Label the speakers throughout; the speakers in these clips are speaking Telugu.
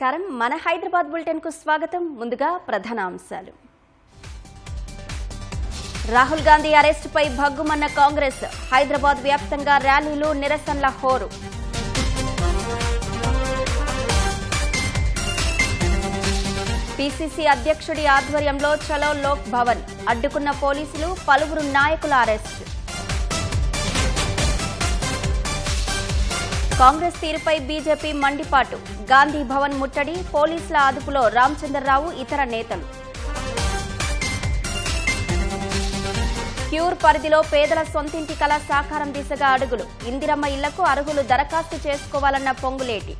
Speaker 1: నమస్కారం మన హైదరాబాద్ బులెటిన్ కు స్వాగతం ముందుగా ప్రధాన అంశాలు రాహుల్ గాంధీ అరెస్ట్ పై భగ్గుమన్న కాంగ్రెస్ హైదరాబాద్ వ్యాప్తంగా ర్యాలీలు నిరసనల హోరు పీసీసీ అధ్యక్షుడి ఆధ్వర్యంలో చలో లోక్ భవన్ అడ్డుకున్న పోలీసులు పలువురు నాయకుల అరెస్ట్ కాంగ్రెస్ తీరుపై బీజేపీ మండిపాటు గాంధీ భవన్ ముట్టడి పోలీసుల అదుపులో రామచంద్రరావు ఇతర నేతలు క్యూర్ పరిధిలో పేదల సొంతింటి కళ సాకారం దిశగా అడుగులు ఇందిరమ్మ ఇళ్లకు అర్హులు దరఖాస్తు చేసుకోవాలన్న పొంగులేటి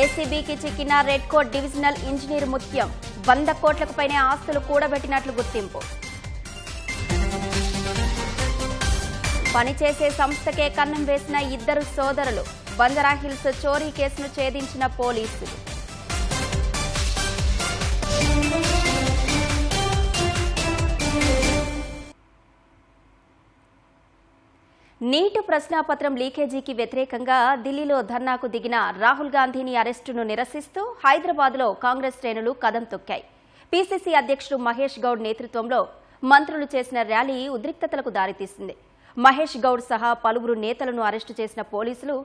Speaker 1: ఏసీబీకి చిక్కిన రెడ్ కోట్ డివిజనల్ ఇంజనీర్ ముత్యం 100 కోట్లకు పైనే ఆస్తులు కూడబెట్టినట్లు గుర్తింపు పనిచేసే సంస్థకే కన్నం వేసిన ఇద్దరు సోదరులు బంజారాహిల్స్ చోరీ కేసును ఛేదించిన పోలీసులు నీట్ ప్రశ్నాపత్రం లీకేజీకి వ్యతిరేకంగా ఢిల్లీలో ధర్నాకు దిగిన రాహుల్ గాంధీని అరెస్టును నిరసిస్తూ హైదరాబాద్లో కాంగ్రెస్ శ్రేణులు కదం తొక్కాయి. పీసీసీ అధ్యక్షుడు మహేష్ గౌడ్ నేతృత్వంలో మంత్రులు చేసిన ర్యాలీ ఉద్రిక్తతలకు దారితీసింది. మహేష్ గౌడ్ సహా పలువురు నేతలను అరెస్టు చేసిన పోలీసులు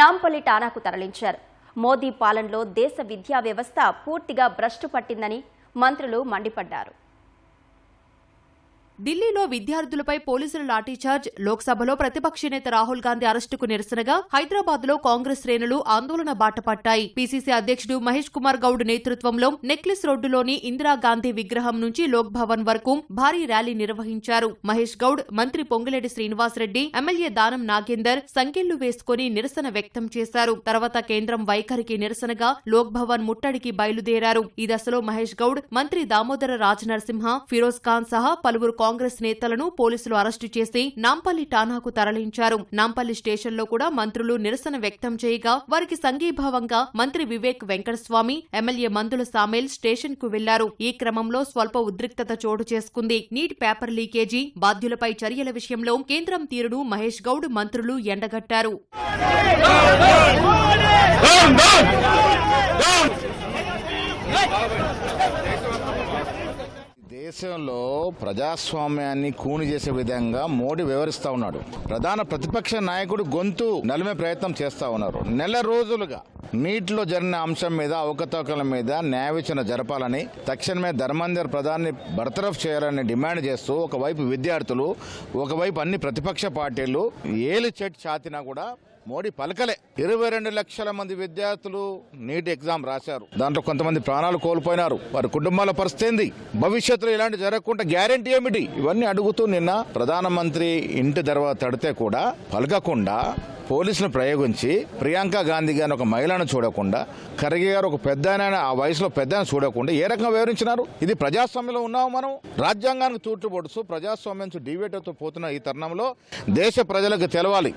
Speaker 1: నాంపల్లి ఠాణాకు తరలించారు. మోదీ పాలనలో దేశ విద్యా వ్యవస్థ పూర్తిగా భ్రష్టు పట్టిందని మంత్రులు మండిపడ్డారు.
Speaker 2: ఢిల్లీలో విద్యార్థులపై పోలీసుల లాఠీచార్జ్, లోక్సభలో ప్రతిపక్ష నేత రాహుల్ గాంధీ అరెస్టుకు నిరసనగా హైదరాబాద్ లో కాంగ్రెస్ శ్రేణులు ఆందోళన బాటపట్టాయి. పీసీసీ అధ్యక్షుడు మహేష్ కుమార్ గౌడ్ నేతృత్వంలో నెక్లెస్ రోడ్డులోని ఇందిరాగాంధీ విగ్రహం నుంచి లోక్ భవన్ వరకు భారీ ర్యాలీ నిర్వహించారు. మహేష్ గౌడ్, మంత్రి పొంగులేటి శ్రీనివాసరెడ్డి, ఎమ్మెల్యే దానం నాగేందర్ సంకెళ్లు వేసుకుని నిరసన వ్యక్తం చేశారు. తర్వాత కేంద్రం వైఖరికి నిరసనగా లోక్ భవన్ ముట్టడికి బయలుదేరారు. ఈ దశలో మహేష్ గౌడ్, మంత్రి దామోదర రాజనరసింహ, ఫిరోజ్ ఖాన్ సహా పలువురు కాంగ్రెస్ నేతలను పోలీసులు అరెస్టు చేసి నాంపల్లి ఠాణాకు తరలించారు. నాంపల్లి స్టేషన్లో కూడా మంత్రులు నిరసన వ్యక్తం చేయగా వారికి సంఘీభావంగా మంత్రి వివేక్ వెంకటస్వామి, ఎమ్మెల్యే మందుల సామేల్ స్టేషన్ కు వెళ్లారు. ఈ క్రమంలో స్వల్ప ఉద్రిక్తత చోటు చేసుకుంది. నీట్ పేపర్ లీకేజీ, బాధ్యులపై చర్యల విషయంలో కేంద్రం తీరును మహేష్ గౌడ్, మంత్రులు ఎండగట్టారు.
Speaker 3: దేశంలో ప్రజాస్వామ్యాన్ని కూని చేసే విధంగా మోడీ వ్యవహరిస్తా ఉన్నాడు. ప్రధాన ప్రతిపక్ష నాయకుడు గొంతు నలిమే ప్రయత్నం చేస్తా ఉన్నారు. నెల రోజులుగా నీటిలో జరిగిన అంశం మీద, అవకతవకల మీద న్యాయవిచారణ జరపాలని, తక్షణమే ధర్మేందర్ ప్రధాన్ని బర్తరఫ్ చేయాలని డిమాండ్ చేస్తూ ఒకవైపు విద్యార్థులు, ఒకవైపు అన్ని ప్రతిపక్ష పార్టీలు ఏలు చెట్ చాతినా కూడా మోడీ పలకలే. 22 లక్షల మంది విద్యార్థులు నీట్ ఎగ్జామ్ రాశారు. దాంట్లో కొంతమంది ప్రాణాలు కోల్పోయినారు. వారి కుటుంబాల పరిస్థితి ఏంది? భవిష్యత్తులో ఇలాంటి జరగకుండా గ్యారెంటీ ఏమిటి? ఇవన్నీ అడుగుతూ నిన్న ప్రధానమంత్రి ఇంటి తర్వాత తడితే కూడా పలకకుండా పోలీసులను ప్రయోగించి ప్రియాంక గాంధీ గారిని ఒక మహిళను చూడకుండా, ఖర్గే గారు ఒక పెద్ద ఆ వయసులో పెద్ద చూడకుండా ఏ రకంగా వివరించినారు? ఇది ప్రజాస్వామ్యంలో ఉన్నాము మనం. రాజ్యాంగానికి తూట్టుపొడుస్తూ ప్రజాస్వామ్యం డిబేట్ అవుతూ పోతున్న ఈ తరుణంలో దేశ ప్రజలకు తెలవాలి,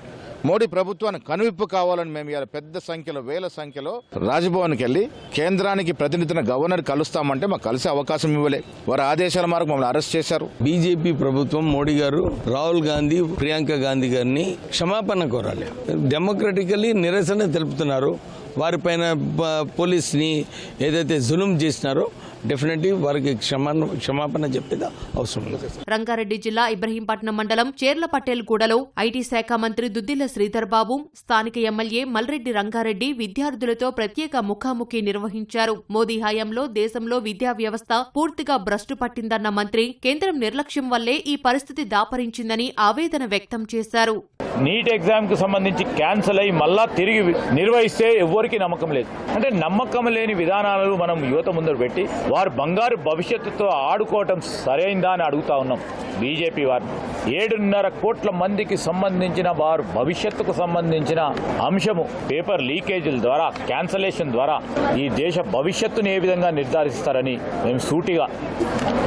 Speaker 3: మోడీ ప్రభుత్వానికి కనువిప్పు కావాలని మేము ఇవాళ పెద్ద సంఖ్యలో, వేల సంఖ్యలో రాజ్భవన్కి వెళ్లి కేంద్రానికి ప్రతినిధిన గవర్నర్ కలుస్తామంటే మాకు కలిసే అవకాశం ఇవ్వలే. వారి ఆదేశాల మేరకు మమ్మల్ని అరెస్ట్ చేశారు.
Speaker 4: బీజేపీ ప్రభుత్వం, మోడీ గారు రాహుల్ గాంధీ, ప్రియాంక గాంధీ గారిని క్షమాపణ కోరాలి. డెమోక్రటికలీ నిరసన తెలుపుతున్నారు. వారిపైన పోలీస్ని ఏదైతే జులుం చేసినారో డెఫినెట్లీ వారికి క్షమాపణ చెప్పేది అవసరం లేదు.
Speaker 2: రంగారెడ్డి జిల్లా ఇబ్రహీంపట్నం మండలం చేర్లపటేల్గూడలో ఐటీ శాఖ మంత్రి దుద్దిల్ల శ్రీధర్ బాబు, స్థానిక ఎమ్మెల్యే మల్రెడ్డి రంగారెడ్డి విద్యార్థులతో ప్రత్యేక ముఖాముఖి నిర్వహించారు. మోదీ హయాంలో దేశంలో విద్యా వ్యవస్థ పూర్తిగా భ్రష్టు పట్టిందన్న మంత్రి కేంద్రం నిర్లక్ష్యం వల్లే ఈ పరిస్థితి దాపరించిందని ఆవేదన వ్యక్తం చేశారు.
Speaker 5: నీట్ ఎగ్జామ్ కు సంబంధించి క్యాన్సిల్ అయ్యి మళ్ళా తిరిగి నిర్వహిస్తే ఎవరికి నమ్మకం లేదు. అంటే నమ్మకం లేని విధానాలు మనం యువత ముందర పెట్టి వారు బంగారు భవిష్యత్తుతో ఆడుకోవటం సరైందా అని అడుగుతా ఉన్నాం. బీజేపీ వారిని 7.5 కోట్ల మందికి సంబంధించిన వారు భవిష్యత్తుకు సంబంధించిన అంశము పేపర్ లీకేజీల ద్వారా, క్యాన్సలేషన్ ద్వారా ఈ దేశ భవిష్యత్తును ఏ విధంగా నిర్ధారిస్తారని మేము సూటిగా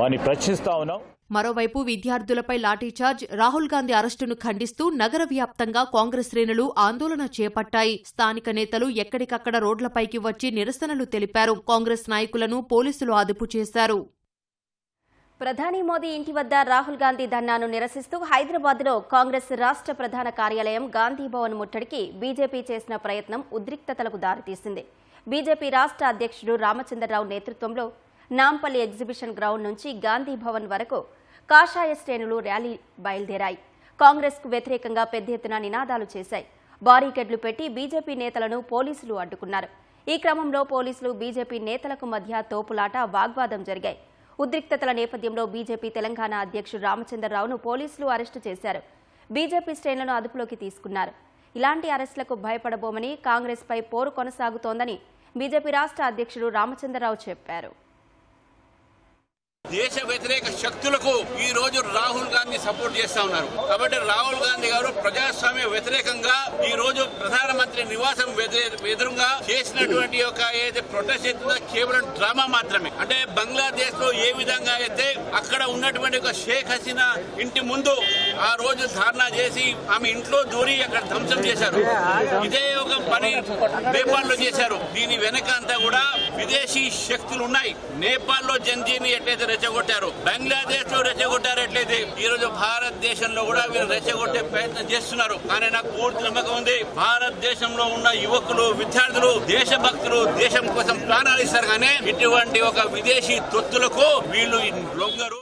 Speaker 5: వారిని ప్రశ్నిస్తా ఉన్నాం.
Speaker 2: మరోవైపు విద్యార్థులపై లాఠీచార్జ్, రాహుల్ గాంధీ అరెస్టును ఖండిస్తూ నగర వ్యాప్తంగా కాంగ్రెస్ శ్రేణులు ఆందోళన చేపట్టాయి. స్థానిక నేతలు ఎక్కడికక్కడ రోడ్లపైకి వచ్చి నిరసనలు తెలిపారు. కాంగ్రెస్ నాయకులను పోలీసులు అదుపు చేశారు.
Speaker 1: ప్రధాని మోదీ ఇంటి వద్ద రాహుల్ గాంధీ ధర్నాను నిరసిస్తూ హైదరాబాద్లో కాంగ్రెస్ రాష్ట్ర ప్రధాన కార్యాలయం గాంధీ భవన్ ముట్టడికి బీజేపీ చేసిన ప్రయత్నం ఉద్రిక్తతలకు దారితీసింది. బీజేపీ రాష్ట్ర అధ్యక్షుడు రామచంద్రరావు నేతృత్వంలో నాంపల్లి ఎగ్జిబిషన్ గ్రౌండ్ నుంచి గాంధీ భవన్ వరకు కాషాయ శ్రేణులు ర్యాలీ బయలుదేరాయి. కాంగ్రెస్కు వ్యతిరేకంగా పెద్ద ఎత్తున నినాదాలు చేశాయి. బారికేడ్లు పెట్టి బీజేపీ నేతలను పోలీసులు అడ్డుకున్నారు. ఈ క్రమంలో పోలీసులు బీజేపీ నేతలకు మధ్య తోపులాట, వాగ్వాదం జరిగాయి. ఉద్రిక్తతల నేపథ్యంలో బీజేపీ తెలంగాణ అధ్యక్షుడు రామచంద్రరావును పోలీసులు అరెస్టు చేశారు. బీజేపీ శ్రేణులను అదుపులోకి తీసుకున్నారు. ఇలాంటి అరెస్టులకు భయపడబోమని, కాంగ్రెస్పై పోరు కొనసాగుతోందని బీజేపీ రాష్ట్ర అధ్యక్షుడు రామచంద్రరావు చెప్పారు.
Speaker 6: దేశ వ్యతిరేక శక్తులకు ఈ రోజు రాహుల్ గాంధీ సపోర్ట్ చేస్తా ఉన్నారు. కాబట్టి రాహుల్ గాంధీ గారు ప్రజాస్వామ్య వ్యతిరేకంగా ఈ రోజు ప్రధానమంత్రి నివాసం ఎదురుగా చేసినటువంటి ఒక ఏదైతే ప్రొటెస్ట్ చేస్తుందో కేవలం డ్రామా మాత్రమే. అంటే బంగ్లాదేశ్ లో ఏ విధంగా అయితే అక్కడ ఉన్నటువంటి ఒక షేక్ హసీనా ఇంటి ముందు ఆ రోజు ధారణా చేసి ఆమె ఇంట్లో దూరి అక్కడ ధ్వంసం చేశారు. ఇదే ఒక పని నేపాల్ లో చేశారు. దీని వెనక అంతా కూడా విదేశీ శక్తులు ఉన్నాయి. నేపాల్ లో జంజీని ఎట్లయితే రెచ్చగొట్టారు, బంగ్లాదేశ్ లో రెచ్చగొట్టారు, ఎట్లయితే ఈ రోజు భారతదేశంలో కూడా వీళ్ళు రెచ్చగొట్టే ప్రయత్నం చేస్తున్నారు. కానీ నాకు పూర్తి నమ్మకం ఉంది, భారతదేశంలో ఉన్న యువకులు, విద్యార్థులు, దేశభక్తులు దేశం కోసం ప్రాణాలు ఇస్తారు. కానీ ఇటువంటి ఒక విదేశీ తొత్తులకు వీళ్ళు లొంగరు.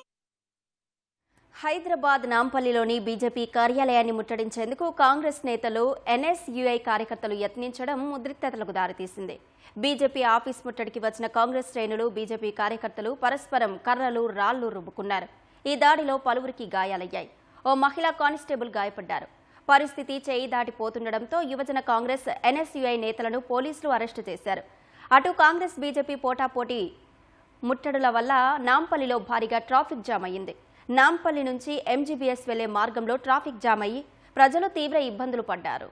Speaker 1: హైదరాబాద్ నాంపల్లిలోని బీజేపీ కార్యాలయాన్ని ముట్టడించేందుకు కాంగ్రెస్ నేతలు, ఎన్ఎస్యుఐ కార్యకర్తలు యత్నించడం ఉద్రిక్తతలకు దారితీసింది. బీజేపీ ఆఫీస్ ముట్టడికి వచ్చిన కాంగ్రెస్ శ్రేణులు, బీజేపీ కార్యకర్తలు పరస్పరం కర్రలు, రాళ్లు రుబ్బుకున్నారు. ఈ దాడిలో పలువురికి గాయాలయ్యాయి. ఓ మహిళా కానిస్టేబుల్ గాయపడ్డారు. పరిస్థితి చేయి దాటిపోతుండటంతో యువజన కాంగ్రెస్, ఎన్ఎస్యుఐ నేతలను పోలీసులు అరెస్టు చేశారు. అటు కాంగ్రెస్, బీజేపీ పోటాపోటీ ముట్టడుల వల్ల నాంపల్లిలో భారీగా ట్రాఫిక్ జామ్ అయ్యింది. నాంపల్లి నుంచి ఎంజీబీఎస్ వెళ్లే మార్గంలో ట్రాఫిక్ జామ్ అయ్యి ప్రజలు తీవ్ర ఇబ్బందులు పడ్డారు.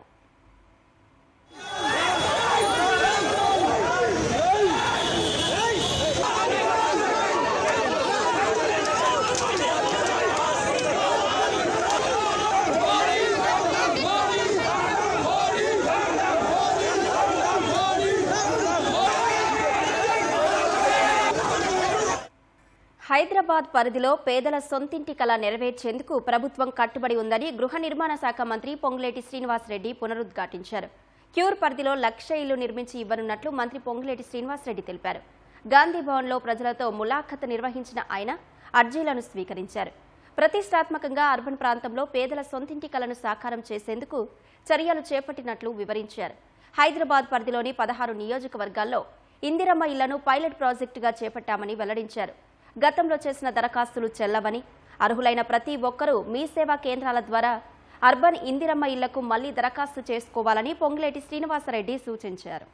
Speaker 1: హైదరాబాద్ పరిధిలో పేదల సొంతింటి కల నెరవేర్చేందుకు ప్రభుత్వం కట్టుబడి ఉందని గృహ నిర్మాణ శాఖ మంత్రి పొంగులేటి శ్రీనివాసరెడ్డి పునరుద్ఘాటించారు. క్యూర్ పరిధిలో 1,00,000 ఇళ్లు నిర్మించి ఇవ్వనున్నట్లు మంత్రి పొంగులేటి శ్రీనివాసరెడ్డి తెలిపారు. గాంధీ భవన్లో ప్రజలతో ములాఖత్ నిర్వహించిన ఆయన అర్జీలను స్వీకరించారు. ప్రతిష్టాత్మకంగా అర్బన్ ప్రాంతంలో పేదల సొంతింటి కలను సాకారం చేసేందుకు చర్యలు చేపట్టినట్లు వివరించారు. హైదరాబాద్ పరిధిలోని 16 నియోజకవర్గాల్లో ఇందిరమ్మ ఇళ్లను పైలట్ ప్రాజెక్టుగా చేపట్టామని వెల్లడించారు. గతంలో చేసిన దరఖాస్తులు చెల్లవని, అర్హులైన ప్రతి ఒక్కరూ మీ సేవా కేంద్రాల ద్వారా అర్బన్ ఇందిరమ్మ ఇళ్లకు మళ్లీ దరఖాస్తు చేసుకోవాలని పొంగులేటి శ్రీనివాసరెడ్డి సూచించారు.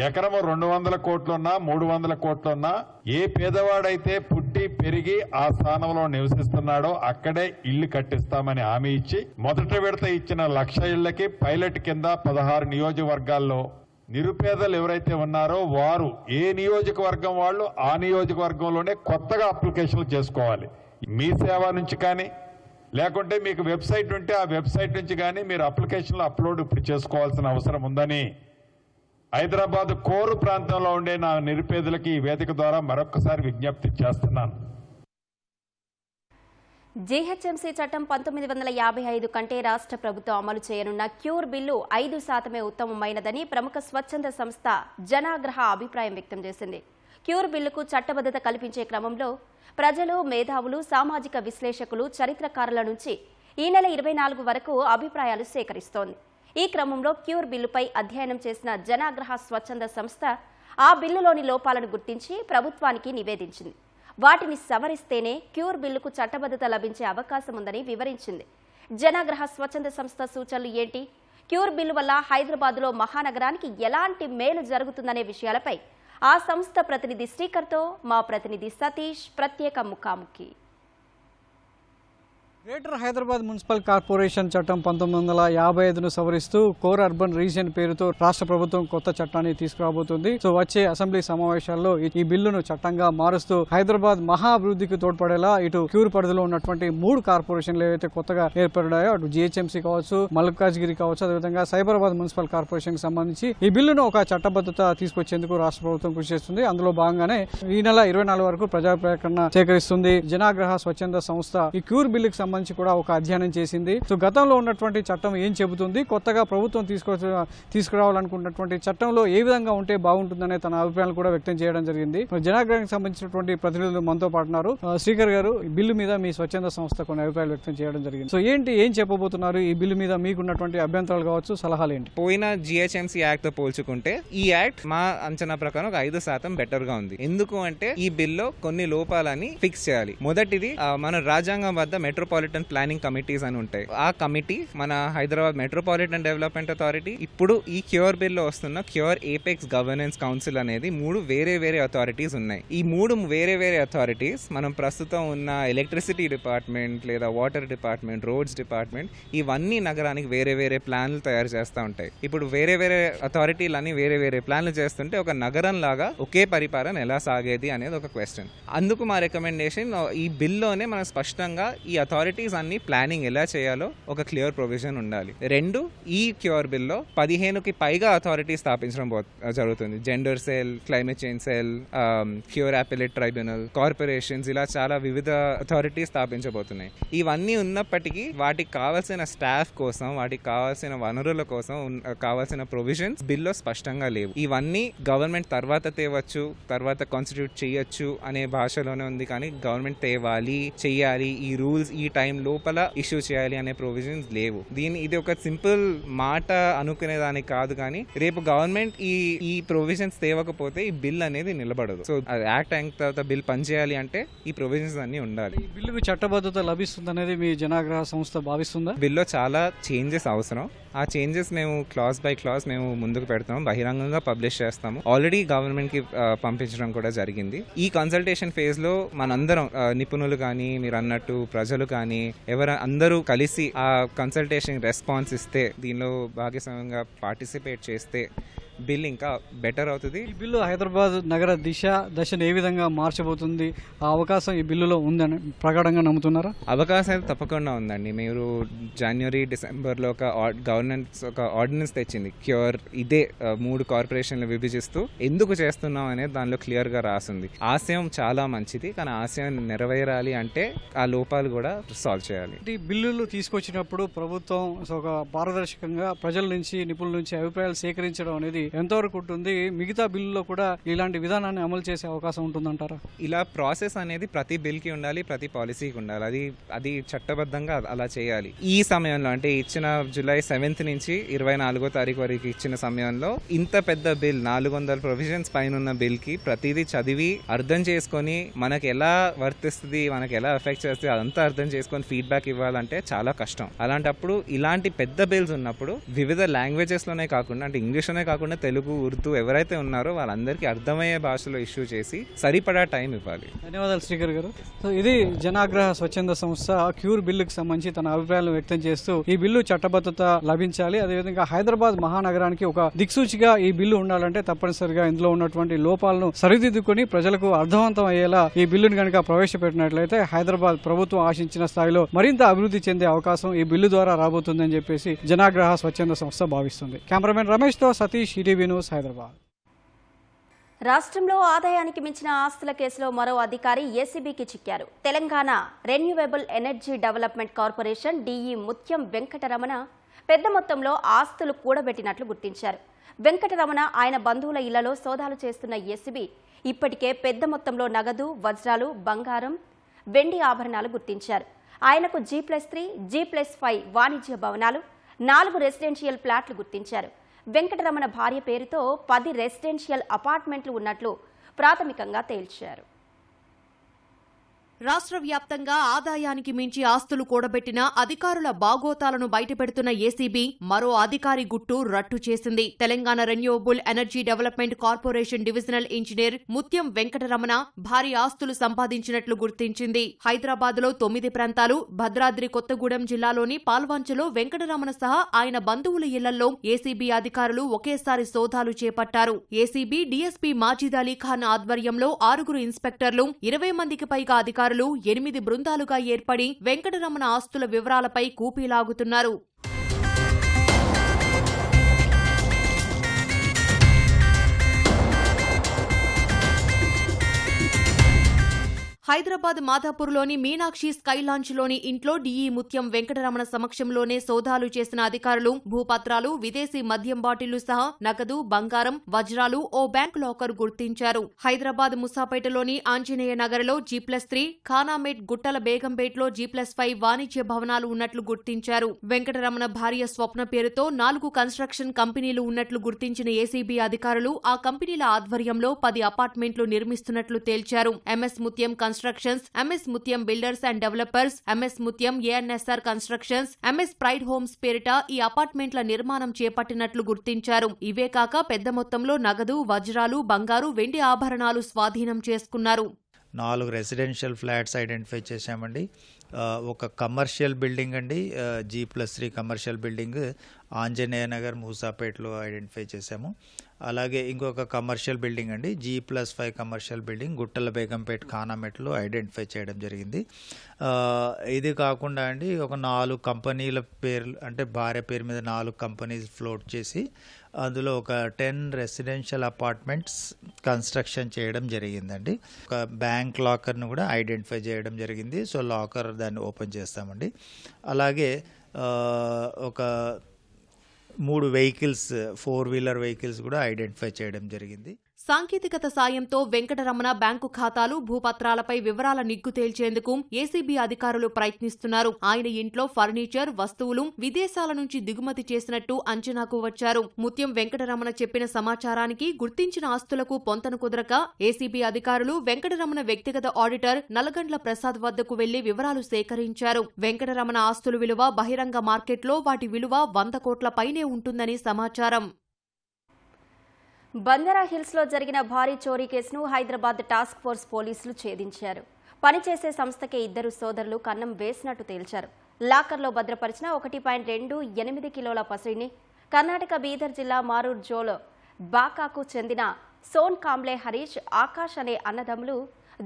Speaker 7: ఎకరము 200 కోట్లున్నా 300 కోట్లున్నా ఏ పేదవాడైతే పుట్టి పెరిగి ఆ స్థానంలో నివసిస్తున్నాడో అక్కడే ఇల్లు కట్టిస్తామని హామీ ఇచ్చి మొదటి విడత ఇచ్చిన 1,00,000 ఇళ్లకి పైలట్ కింద 16 నియోజకవర్గాల్లో నిరుపేదలు ఎవరైతే ఉన్నారో వారు ఏ నియోజకవర్గం వాళ్ళు ఆ నియోజకవర్గంలోనే కొత్తగా అప్లికేషన్లు చేసుకోవాలి. మీ సేవ నుంచి కానీ లేకుంటే మీకు వెబ్సైట్ ఉంటే ఆ వెబ్సైట్ నుంచి కానీ మీరు అప్లికేషన్లు అప్లోడ్ ఇప్పుడు చేసుకోవాల్సిన అవసరం ఉందని హైదరాబాద్ కోరు ప్రాంతంలో ఉండే నా నిరుపేదలకి ఈ వేదిక ద్వారా మరొకసారి విజ్ఞప్తి చేస్తున్నాను.
Speaker 1: జీహెచ్ఎంసీ చట్టం 1955 కంటే రాష్ట్ర ప్రభుత్వం అమలు చేయనున్న క్యూర్ బిల్లు 5% ఉత్తమమైనదని ప్రముఖ స్వచ్ఛంద సంస్థ జనాగ్రహ అభిప్రాయం వ్యక్తం చేసింది. క్యూర్ బిల్లుకు చట్టబద్ధత కల్పించే క్రమంలో ప్రజలు, మేధావులు, సామాజిక విశ్లేషకులు, చరిత్రకారుల నుంచి ఈ నెల 24 వరకు అభిప్రాయాలు సేకరిస్తోంది. ఈ క్రమంలో క్యూర్ బిల్లుపై అధ్యయనం చేసిన జనాగ్రహ స్వచ్ఛంద సంస్థ ఆ బిల్లులోని లోపాలను గుర్తించి ప్రభుత్వానికి నివేదించింది. వాటిని సవరిస్తేనే క్యూర్ బిల్లుకు చట్టబద్ధత లభించే అవకాశం ఉందని వివరించింది. జనాగ్రహ స్వచ్ఛంద సంస్థ సూచనలు ఏంటి? క్యూర్ బిల్లు వల్ల హైదరాబాద్లో మహానగరానికి ఎలాంటి మేలు జరుగుతుందనే విషయాలపై ఆ సంస్థ ప్రతినిధి శ్రీకర్తో మా ప్రతినిధి సతీష్ ప్రత్యేక ముఖాముఖి.
Speaker 8: గ్రేటర్ హైదరాబాద్ మున్సిపల్ కార్పొరేషన్ చట్టం 1955ను సవరిస్తూ కోర్ అర్బన్ రీజియన్ పేరుతో రాష్ట్ర ప్రభుత్వం కొత్త చట్టాన్ని తీసుకురాబోతుంది. సో వచ్చే అసెంబ్లీ సమావేశాల్లో ఈ బిల్లును చట్టంగా మారుస్తూ హైదరాబాద్ మహా అభివృద్ధికి తోడ్పడేలా ఇటు క్యూర్ పరిధిలో ఉన్నటువంటి 3 కార్పొరేషన్లు ఏవైతే కొత్తగా ఏర్పడ్డాయో అటు జిహెచ్ఎంసీ కావచ్చు, మల్కాజ్గిరి కావచ్చు, అదేవిధంగా సైబరాబాద్ మున్సిపల్ కార్పొరేషన్ కి సంబంధించి ఈ బిల్లును ఒక చట్టబద్ధత తీసుకొచ్చేందుకు రాష్ట్ర ప్రభుత్వం కృషి చేస్తుంది. అందులో భాగంగానే ఈ నెల 24 వరకు ప్రజాప్రకటన సేకరిస్తుంది. జనాగ్రహ స్వచ్ఛంద సంస్థ ఈ క్యూర్ బిల్లుకి సంబంధించి కూడా ఒక అధ్యయనం చేసింది. సో గతంలో ఉన్నటువంటి చట్టం ఏం చెబుతుంది, కొత్తగా ప్రభుత్వం తీసుకురావాలనుకున్నటువంటి చట్టంలో ఏ విధంగా ఉంటే బాగుంటుందనే తన అభిప్రాయాలు కూడా వ్యక్తం చేయడం జరిగింది. జనాగ్రహానికి సంబంధించినటువంటి ప్రతినిధులు మనతో పాటున్నారు. శ్రీకర్ గారు, ఈ బిల్లు మీద మీ స్వచ్ఛంద సంస్థ కొన్ని అభిప్రాయాలు వ్యక్తం చేయడం జరిగింది. సో ఏం చెప్పబోతున్నారు ఈ బిల్లు మీద, మీకున్నటువంటి అభ్యంతరాలు కావచ్చు, సలహాలు ఏంటి?
Speaker 9: పోయిన జిహెచ్ఎంసీ యాక్ట్ తో పోల్చుకుంటే ఈ యాక్ట్ మా అంచనా ప్రకారం ఒక 5% బెటర్ గా ఉంది. ఎందుకు అంటే ఈ బిల్లో కొన్ని లోపాలని ఫిక్స్ చేయాలి. మొదటిది, మన రాజ్యాంగం వద్ద మెట్రోపాలిటన్ ప్లానింగ్ కమిటీస్ అని ఉంటాయి. ఆ కమిటీ మన హైదరాబాద్ మెట్రోపాలిటన్ డెవలప్మెంట్ అథారిటీ, ఇప్పుడు ఈ క్యూర్ బిల్ లో వస్తున్న క్యూర్ ఏపెక్స్ గవర్నెన్స్ కౌన్సిల్ అనేది 3 వేరే అథారిటీస్ ఉన్నాయి. ఈ 3 వేరే అథారిటీస్ మనం ప్రస్తుతం ఉన్న ఎలక్ట్రిసిటీ డిపార్ట్మెంట్ లేదా వాటర్ డిపార్ట్మెంట్, రోడ్స్ డిపార్ట్మెంట్, ఇవన్నీ నగరానికి వేరే ప్లాన్లు తయారు చేస్తూ ఉంటాయి. ఇప్పుడు వేరే అథారిటీలని వేరే ప్లాన్లు చేస్తుంటే ఒక నగరం లాగా ఒకే పరిపాలన ఎలా సాగేది అనేది ఒక క్వశ్చన్. అందుకు మా రికమెండేషన్, ఈ బిల్లోనే మనం స్పష్టంగా ఈ అథారిటీస్ అన్ని ప్లానింగ్ ఎలా చేయాలో ఒక క్లియర్ ప్రొవిజన్ ఉండాలి. 2, ఈ క్యూర్ బిల్లో 15కి పైగా అథారిటీ స్థాపించడం జరుగుతుంది. Gender cell, climate change cell, cure appellate tribunal, corporations, ఇలా చాలా వివిధ అథారిటీ స్థాపించబోతున్నాయి. ఇవన్నీ ఉన్నప్పటికీ వాటికి కావాల్సిన స్టాఫ్ కోసం, వాటికి కావాల్సిన వనరుల కోసం కావాల్సిన ప్రొవిజన్స్ బిల్లో స్పష్టంగా లేవు. ఇవన్నీ గవర్నమెంట్ తర్వాత తేవచ్చు, తర్వాత కాన్స్టిట్యూట్ చేయొచ్చు అనే భాషలోనే ఉంది. కానీ గవర్నమెంట్ తేవాలి, చెయ్యాలి, ఈ రూల్స్ ఈ టైం లోపల ఇష్యూ చేయాలి అనే ప్రొవిజన్స్ లేవు. ఇది ఒక సింపుల్ మాట అనుకునేదానికి కాదు, కానీ రేపు గవర్నమెంట్ ఈ ప్రొవిజన్స్ తేవకపోతే ఈ బిల్ అనేది నిలబడదు. సో యాక్ట్ అయిన తర్వాత బిల్ పనిచేయాలి అంటే ఈ ప్రొవిజన్స్ అన్ని ఉండాలి.
Speaker 8: ఈ బిల్లుకు చట్టబద్ధత లభిస్తుంది అనేది మీ జనాగ్రహ సంస్థ భావిస్తుందా?
Speaker 9: బిల్లో చాలా చేంజెస్ అవసరం. ఆ చేంజెస్ మేము క్లాస్ బై క్లాస్ మేము ముందుకు పెడతాం, బహిరంగంగా పబ్లిష్ చేస్తాము. ఆల్రెడీ గవర్నమెంట్ కి పంపించడం కూడా జరిగింది. ఈ కన్సల్టేషన్ ఫేజ్ లో మనందరం నిపుణులు కానీ, మీరు అన్నట్టు ప్రజలు కానీ, అందరూ కలిసి ఆ కన్సల్టేషన్ రెస్పాన్స్ ఇస్తే, దీనిలో భాగస్వామ్యంగా పార్టిసిపేట్ చేస్తే బిల్ ఇంకా బెటర్ అవుతుంది.
Speaker 8: ఈ బిల్లు హైదరాబాద్ నగర దశను ఏ విధంగా మార్చబోతుంది, ఆ అవకాశం ఈ బిల్లులో ఉందని ప్రగాఢంగా నమ్ముతున్నారా?
Speaker 9: అవకాశం అయితే తప్పకుండా ఉందండి. మీరు జనవరి, డిసెంబర్లో ఒక ఆర్డినెన్స్ తెచ్చింది క్యూర్. ఇదే 3 కార్పొరేషన్లు విభజిస్తూ ఎందుకు చేస్తున్నాం అనేది దానిలో క్లియర్ గా రాసింది. ఆశయం చాలా మంచిది, కానీ ఆశయం నెరవేరాలి అంటే ఆ లోపాలు కూడా సాల్వ్ చేయాలి.
Speaker 8: ఈ బిల్లులు తీసుకొచ్చినప్పుడు ప్రభుత్వం ఒక పారదర్శకంగా ప్రజల నుంచి, నిపుణుల నుంచి అభిప్రాయాలు సేకరించడం అనేది ఎంతవరకు ఉంటుంది? మిగతా బిల్లులో కూడా ఇలాంటి విధానాన్ని అమలు చేసే అవకాశం ఉంటుందంటారా?
Speaker 9: ఇలా ప్రాసెస్ అనేది ప్రతి బిల్ కి ఉండాలి, ప్రతి పాలసీకి ఉండాలి. అది చట్టబద్ధంగా అలా చేయాలి. ఈ సమయంలో అంటే ఇచ్చిన జూలై 7th నుంచి 24వ తారీఖు వరకు ఇచ్చిన సమయంలో ఇంత పెద్ద బిల్, 400 ప్రొవిజన్స్ పైన ఉన్న బిల్ కి ప్రతిదీ చదివి అర్థం చేసుకొని మనకి ఎలా వర్తిస్తుంది, మనకి ఎలా ఎఫెక్ట్ చేస్తుంది అదంతా అర్థం చేసుకొని ఫీడ్బ్యాక్ ఇవ్వాలంటే చాలా కష్టం. అలాంటప్పుడు ఇలాంటి పెద్ద బిల్స్ ఉన్నప్పుడు వివిధ లాంగ్వేజెస్ లోనే కాకుండా, అంటే ఇంగ్లీష్ లోనే కాకుండా తెలుగు, ఉర్దూ ఎవరైతే ఉన్నారో వాళ్ళందరికీ అర్థమయ్యే భాషలో ఇష్యూ చేసి సరిపడా టైం ఇవ్వాలి.
Speaker 8: ధన్యవాదాలు శ్రీకర్ గారు. సో ఇది జనాగ్రహ స్వచ్ఛంద సంస్థ క్యూర్ బిల్లుకు సంబంధించి తన అభిప్రాయాలను వ్యక్తం చేస్తూ ఈ బిల్లు చట్టబద్ధత లభించాలి, అదేవిధంగా హైదరాబాద్ మహానగరానికి ఒక దిక్సూచిగా ఈ బిల్లు ఉండాలంటే తప్పనిసరిగా ఇందులో ఉన్నటువంటి లోపాలను సరిదిద్దుకొని ప్రజలకు అర్థవంతం అయ్యేలా ఈ బిల్లును కనుక ప్రవేశపెట్టినట్లయితే హైదరాబాద్ ప్రభుత్వం ఆశించిన స్థాయిలో మరింత అభివృద్ధి చెందే అవకాశం ఈ బిల్లు ద్వారా రాబోతుందని చెప్పేసి జనాగ్రహ స్వచ్ఛంద సంస్థ భావిస్తుంది. కెమెరామెన్ రమేష్ తో సతీష్, ఈటీవీ న్యూస్, హైదరాబాద్.
Speaker 1: రాష్ట్రంలో ఆదాయానికి మించిన ఆస్తుల కేసులో మరో అధికారి ఏసీబీకి చిక్కారు. Telangana renewable energy development corporation DE Mutyam Venkataramana పెద్ద మొత్తంలో ఆస్తులు కూడబెట్టినట్లు గుర్తించారు. వెంకటరమణ ఆయన బంధువుల ఇళ్లలో సోదాలు చేస్తున్న ఏసీబీ ఇప్పటికే పెద్ద మొత్తంలో నగదు, వజ్రాలు, బంగారం, వెండి ఆభరణాలు గుర్తించారు. ఆయనకు G+3, G+5 వాణిజ్య భవనాలు, 4 రెసిడెన్షియల్ ప్లాట్లు గుర్తించారు. వెంకటరమణ భార్య పేరుతో 10 రెసిడెన్షియల్ అపార్ట్మెంట్లు ఉన్నట్లు ప్రాథమికంగా తేల్చారు.
Speaker 2: రాష్ట్ర వ్యాప్తంగా ఆదాయానికి మించి ఆస్తులు కూడబెట్టిన అధికారుల బాగోతాలను బయటపెడుతున్న ఏసీబీ మరో అధికారి గుట్టు రట్టు చేసింది. Telangana renewable energy development corporation divisional engineer ముత్యం వెంకటరమణ భారీ ఆస్తులు సంపాదించినట్లు గుర్తించింది. హైదరాబాద్లో 9 ప్రాంతాలు, భద్రాద్రి కొత్తగూడెం జిల్లాలోని పాల్వంచలో వెంకటరమణ సహా ఆయన బంధువుల ఇళ్లలో ఏసీబీ అధికారులు ఒకేసారి సోదాలు చేపట్టారు. ఏసీబీ డీఎస్పీ మాజిద్ అలీ ఖాన్ ఆధ్వర్యంలో 6 ఇన్స్పెక్టర్లు, 20 మందికి పైగా అధికారులు 8 బృందాలుగా ఏర్పడి వెంకటరమణ ఆస్తుల వివరాలపై కూపీలాగుతున్నారు. హైదరాబాద్ మాధాపూర్లోని మీనాక్షి స్కై లాంచ్లోని ఇంట్లో డీఈ ముత్యం వెంకటరమణ సమక్షంలోనే సోదాలు చేసిన అధికారులు భూపత్రాలు, విదేశీ మద్యం బాటిళ్లు సహా నగదు, బంగారం, వజ్రాలు, ఓ బ్యాంక్ లాకర్ గుర్తించారు. హైదరాబాద్ ముసాపేటలోని ఆంజనేయ నగర్లో G+3, ఖానామేట్ గుట్టల బేగంపేటలో G+5 వాణిజ్య భవనాలు ఉన్నట్లు గుర్తించారు. వెంకటరమణ భార్య స్వప్న పేరుతో 4 కన్స్ట్రక్షన్ కంపెనీలు ఉన్నట్లు గుర్తించిన ఏసీబీ అధికారులు ఆ కంపెనీల ఆధ్వర్యంలో 10 అపార్ట్మెంట్లు నిర్మిస్తున్నట్లు తేల్చారు. ఎంఎస్ ముత్యం కన్స్ట్రక్షన్స్, ఎంఎస్ ముత్యం బిల్డర్స్ అండ్ డెవలపర్స్, ఎంఎస్ ముత్యం ANSR constructions, MS pride homes పేరిట ఈ అపార్ట్మెంట్ల నిర్మాణం చేపట్టినట్లు గుర్తించారు. ఇవే కాక పెద్ద మొత్తంలో నగదు, వజ్రాలు, బంగారు, వెండి ఆభరణాలు స్వాధీనం చేసుకున్నారు.
Speaker 10: 4 రెసిడెన్షియల్ ఫ్లాట్స్ ఐడెంటిఫై చేశామండి. ఒక కమర్షియల్ బిల్డింగ్ అండి, G+3 commercial building Anjaneya Nagar మూసాపేటలో ఐడెంటిఫై చేశాము. అలాగే ఇంకొక కమర్షియల్ బిల్డింగ్ అండి, G+5 కమర్షియల్ బిల్డింగ్ గుట్టల బేగంపేట ఖానామెట్లో ఐడెంటిఫై చేయడం జరిగింది. ఇది కాకుండా అండి ఒక 4 కంపెనీల పేర్లు, అంటే భార్య పేరు మీద 4 కంపెనీస్ ఫ్లోట్ చేసి అందులో ఒక 10 రెసిడెన్షియల్ అపార్ట్మెంట్స్ కన్స్ట్రక్షన్ చేయడం జరిగిందండి. ఒక బ్యాంక్ లాకర్ను కూడా ఐడెంటిఫై చేయడం జరిగింది. సో లాకర్ దాన్ని ఓపెన్ చేస్తామండి. అలాగే ఒక 3 వెహికల్స్, 4 వీలర్ వెహికల్స్ కూడా ఐడెంటిఫై చేయడం జరిగింది.
Speaker 2: సాంకేతికత సాయంతో వెంకటరమణ బ్యాంకు ఖాతాలు, భూపత్రాలపై వివరాల నిగ్గు తేల్చేందుకు ఏసీబీ అధికారులు ప్రయత్నిస్తున్నారు. ఆయన ఇంట్లో ఫర్నిచర్, వస్తువులు విదేశాల నుంచి దిగుమతి చేసినట్టు అంచనాకు వచ్చారు. ముత్యం వెంకటరమణ చెప్పిన సమాచారానికి గుర్తించిన ఆస్తులకు పొంతన కుదరక ఏసీబీ అధికారులు వెంకటరమణ వ్యక్తిగత ఆడిటర్ నల్లగండ్ల ప్రసాద్ వద్దకు వెళ్లి వివరాలు సేకరించారు. వెంకటరమణ ఆస్తుల విలువ బహిరంగ మార్కెట్లో వాటి విలువ 100 కోట్ల పైనే ఉంటుందని సమాచారం.
Speaker 1: బంజారాహిల్స్లో జరిగిన భారీ చోరీ కేసును హైదరాబాద్ టాస్క్ ఫోర్స్ పోలీసులు ఛేదించారు. పనిచేసే సంస్థకే 2 సోదరులు కన్నం వేసినట్టు తేల్చారు. లాకర్లో భద్రపరిచిన 1.28 కిలోల పసిడిని కర్ణాటక బీదర్ జిల్లా మారూర్ జోల్ బాకాకు చెందిన సోన్ కాంబ్లే హరీష్, ఆకాష్ అనే అన్నదమ్ములు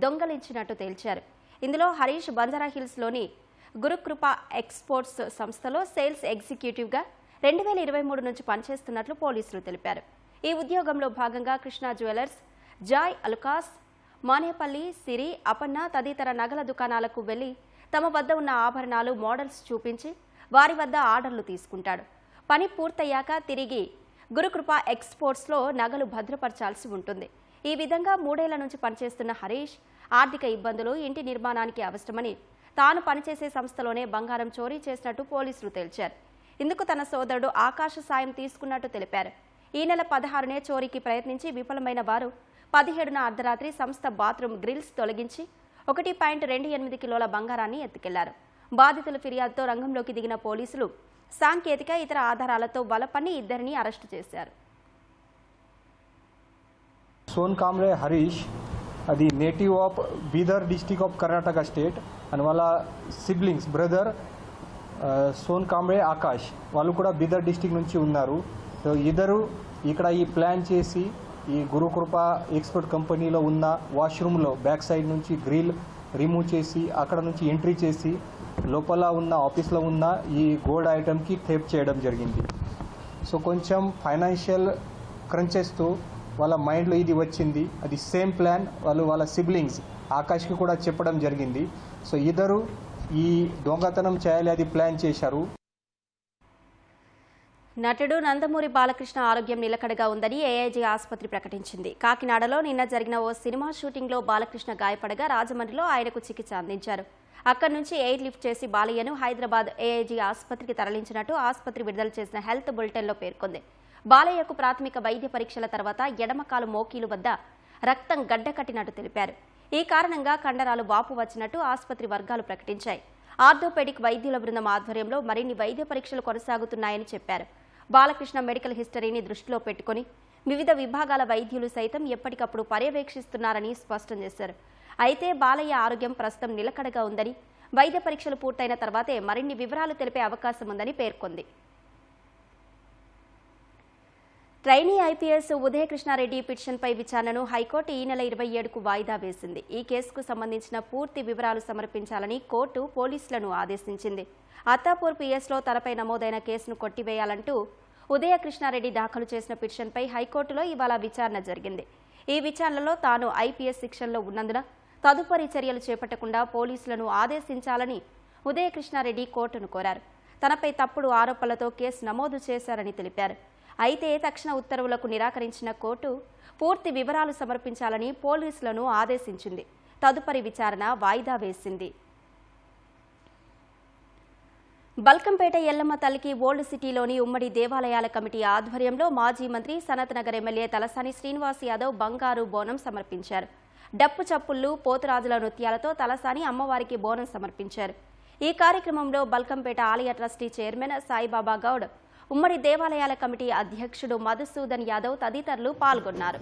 Speaker 1: దొంగలించినట్టు తేల్చారు. ఇందులో హరీష్ బంజారాహిల్స్లోని గురుకృప ఎక్స్పోర్ట్స్ సంస్థలో సేల్స్ ఎగ్జిక్యూటివ్గా 2023 నుంచి పనిచేస్తున్నట్లు పోలీసులు తెలిపారు. ఈ ఉద్యోగంలో భాగంగా కృష్ణా జ్యువెలర్స్, జాయ్ అలుకాస్, మానేపల్లి, సిరి, అపన్న తదితర నగల దుకాణాలకు వెళ్లి తమ వద్ద ఉన్న ఆభరణాలు, మోడల్స్ చూపించి వారి వద్ద ఆర్డర్లు తీసుకుంటాడు. పని పూర్తయ్యాక తిరిగి గురుకృప ఎక్స్పోర్ట్స్లో నగలు భద్రపరచాల్సి ఉంటుంది. ఈ విధంగా 3 ఏళ్ల నుంచి పనిచేస్తున్న హరీష్ ఆర్థిక ఇబ్బందులు, ఇంటి నిర్మాణానికి అవసరమని తాను పనిచేసే సంస్థలోనే బంగారం చోరీ చేసినట్టు పోలీసులు తేల్చారు. ఇందుకు తన సోదరుడు ఆకాష్ సాయం తీసుకున్నట్టు తెలిపారు. ఈ నెల 16నే చోరీకి ప్రయత్నించి విఫలమైన వారు 17న అర్ధరాత్రి సంస్థ బాత్రూమ్ గ్రిల్స్ తొలగించి 1.28 కిలోల బంగారాన్ని ఎత్తుకెళ్లారు. బాధితుల ఫిర్యాదుతో రంగంలోకి దిగిన పోలీసులు సాంకేతిక, ఇతర ఆధారాలతో బలపన్ని 2 అరెస్టు చేశారు.
Speaker 11: సోన్ కాంబ్లే హరీష్, అది native of Bidar district of Karnataka state, and వాళ్ళ సిబ్లింగ్స్ బ్రదర్ సోన్ కాంబ్లే ఆకాష్, వాళ్ళు కూడా బీదర్ డిస్టిక్ నుంచి ఉన్నారు. సో ఇద్దరు ఇక్కడ ఈ ప్లాన్ చేసి ఈ గురుకృప ఎక్స్పోర్ట్ కంపెనీలో ఉన్న వాష్రూమ్లో బ్యాక్ సైడ్ నుంచి గ్రిల్ రిమూవ్ చేసి అక్కడ నుంచి ఎంట్రీ చేసి లోపల ఉన్న ఆఫీస్లో ఉన్న ఈ గోల్డ్ ఐటమ్కి టేప్ చేయడం జరిగింది. సో కొంచెం ఫైనాన్షియల్ క్రంచెస్తో వాళ్ళ మైండ్లో ఇది వచ్చింది. అది సేమ్ ప్లాన్ వాళ్ళ సిబ్లింగ్స్ ఆకాష్కి కూడా చెప్పడం జరిగింది. సో ఇద్దరు ఈ దొంగతనం చేయాలి అది ప్లాన్ చేశారు.
Speaker 1: నటుడు నందమూరి బాలకృష్ణ ఆరోగ్యం నిలకడగా ఉందని ఏఐజీ ఆసుపత్రి ప్రకటించింది. కాకినాడలో నిన్న జరిగిన ఓ సినిమా షూటింగ్లో బాలకృష్ణ గాయపడగా రాజమండ్రిలో ఆయనకు చికిత్స అందించారు. అక్కడి నుంచి ఎయిర్ లిఫ్ట్ చేసి బాలయ్యను హైదరాబాద్ ఏఐజీ ఆసుపత్రికి తరలించినట్టు ఆసుపత్రి విడుదల చేసిన హెల్త్ బులెటిన్లో పేర్కొంది. బాలయ్యకు ప్రాథమిక వైద్య పరీక్షల తర్వాత ఎడమకాలు మోకీలు వద్ద రక్తం గడ్డకట్టినట్టు తెలిపారు. ఈ కారణంగా కండరాలు వాపు వచ్చినట్టు ఆసుపత్రి వర్గాలు ప్రకటించాయి. ఆర్థోపెడిక్ వైద్యుల బృందం ఆధ్వర్యంలో మరిన్ని వైద్య పరీక్షలు కొనసాగుతున్నాయని చెప్పారు. బాలకృష్ణ మెడికల్ హిస్టరీని దృష్టిలో పెట్టుకుని వివిధ విభాగాల వైద్యులు సైతం ఎప్పటికప్పుడు పర్యవేక్షిస్తున్నారని స్పష్టం చేశారు. అయితే బాలయ్య ఆరోగ్యం ప్రస్తుతం నిలకడగా ఉందని, వైద్య పరీక్షలు పూర్తయిన తర్వాతే మరిన్ని వివరాలు తెలిపే అవకాశం ఉందని పేర్కొంది. ట్రైనీ ఐపీఎస్ ఉదయకృష్ణారెడ్డి పిటిషన్పై విచారణను హైకోర్టు ఈ నెల 27కు వాయిదా వేసింది. ఈ కేసుకు సంబంధించిన పూర్తి వివరాలు సమర్పించాలని కోర్టు పోలీసులను ఆదేశించింది. అత్తాపూర్ పీఎస్లో తనపై నమోదైన కేసును కొట్టివేయాలంటూ ఉదయకృష్ణారెడ్డి దాఖలు చేసిన పిటిషన్పై హైకోర్టులో ఇవాళ విచారణ జరిగింది. ఈ విచారణలో తాను ఐపీఎస్ శిక్షణలో ఉన్నందున తదుపరి చర్యలు చేపట్టకుండా పోలీసులను ఆదేశించాలని ఉదయకృష్ణారెడ్డి కోర్టును కోరారు. తనపై తప్పుడు ఆరోపణలతో కేసు నమోదు చేశారని తెలిపారు. అయితే తక్షణ ఉత్తర్వులకు నిరాకరించిన కోర్టు పూర్తి వివరాలు సమర్పించాలని పోలీసులను ఆదేశించింది. తదుపరి విచారణ వాయిదా వేసింది. బల్కంపేట ఎల్లమ్మ తల్లికి ఓల్డ్ సిటీలోని ఉమ్మడి దేవాలయాల కమిటీ ఆధ్వర్యంలో మాజీ మంత్రి సనత్ నగర్ ఎమ్మెల్యే తలసాని శ్రీనివాస్ యాదవ్ బంగారు బోనం సమర్పించారు. డప్పు చప్పుళ్లు, పోతురాజుల నృత్యాలతో తలసాని అమ్మవారికి బోనం సమర్పించారు. ఈ కార్యక్రమంలో బల్కంపేట ఆలయ ట్రస్టీ చైర్మన్ సాయిబాబా గౌడ్, ఉమ్మడి దేవాలయాల కమిటీ అధ్యక్షుడు మధుసూదన్ యాదవ్ తదితరులు పాల్గొన్నారు.